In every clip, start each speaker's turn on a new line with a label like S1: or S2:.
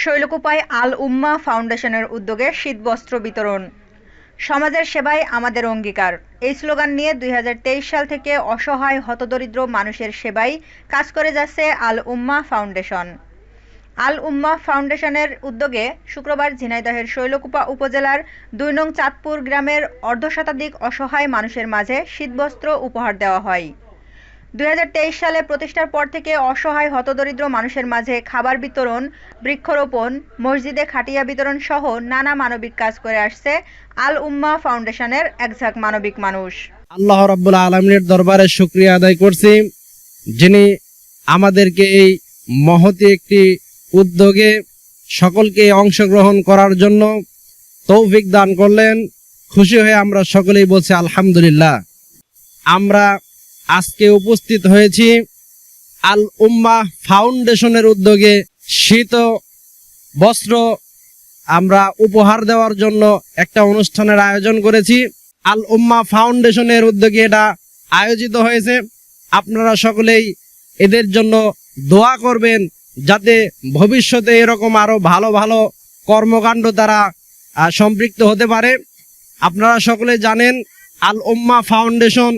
S1: শৈলকুপায় আল উম্মাহ ফাউন্ডেশনের উদ্যোগে শীতবস্ত্র বিতরণ। সমাজের সেবায় আমাদের অঙ্গীকার, এই স্লোগান নিয়ে 2023 সাল থেকে অসহায় হতদরিদ্র মানুষের সেবায় কাজ করে যাচ্ছে আল উম্মাহ ফাউন্ডেশন। আল উম্মাহ ফাউন্ডেশনের উদ্যোগে শুক্রবার ঝিনাইদহের শৈলকুপা উপজেলার ২ নং চাঁদপুর গ্রামের অর্ধশতাধিক অসহায় মানুষের মাঝে শীতবস্ত্র উপহার দেওয়া হয়। 2023 সালে প্রতিষ্ঠার পর থেকে অসহায় হতদরিদ্র মানুষের মাঝে খাবার বিতরণ, বৃক্ষরোপণ, মসজিদে খাটিয়া বিতরণ সহ নানা মানবিক কাজ করে আসছে আল উম্মাহ ফাউন্ডেশনের একঝাঁক মানবিক মানুষ।
S2: আল্লাহ রাব্বুল আলামিনের দরবারে শুকরিয়া আদায় করছি, যিনি আমাদেরকে এই মহতি একটি উদ্যোগে সকলকে অংশগ্রহণ করার জন্য তৌফিক দান করলেন। খুশি হয়ে আমরা সকলেই বলছি আলহামদুলিল্লাহ। আমরা আজকে উপস্থিত হয়েছি আল উম্মাহ ফাউন্ডেশনের উদ্যোগে শীত বস্ত্র আমরা উপহার দেওয়ার জন্য একটা অনুষ্ঠানের আয়োজন করেছি। আল উম্মাহ ফাউন্ডেশনের উদ্যোগে এটা আয়োজিত হয়েছে। আপনারা সকলেই এদের জন্য দোয়া করবেন, যাতে ভবিষ্যতে এরকম আরো ভালো ভালো কর্মকাণ্ড তারা সম্পৃক্ত হতে পারে। আপনারা সকলে জানেন আল উম্মাহ ফাউন্ডেশন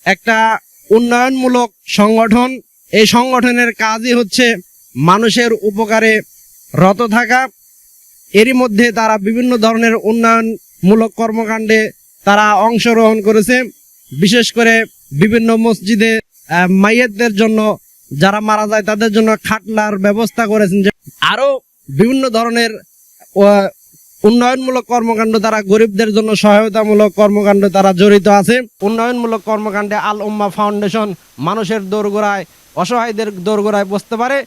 S2: একটা উন্নয়নমূলক সংগঠন। এই সংগঠনের কাজই হচ্ছে মানুষের উপকারে রত থাকা। এরই মধ্যে তারা বিভিন্ন ধরনের উন্নয়নমূলক কর্মকাণ্ডে তারা অংশগ্রহণ করেছে। বিশেষ করে বিভিন্ন মসজিদে মাইয়াতদের জন্য, যারা মারা যায় তাদের জন্য খাটলার ব্যবস্থা করেছেন। আরো বিভিন্ন ধরনের উন্নয়নমূলক কর্মকাণ্ড, তারা গরিবদের জন্য সহায়তামূলক কর্মকাণ্ড তারা জড়িত আছে। উন্নয়নমূলক কর্মকাণ্ডে আল উম্মাহ ফাউন্ডেশন মানুষের দোরগোড়ায়, অসহায়দের দোরগোড়ায় বসতে পারে।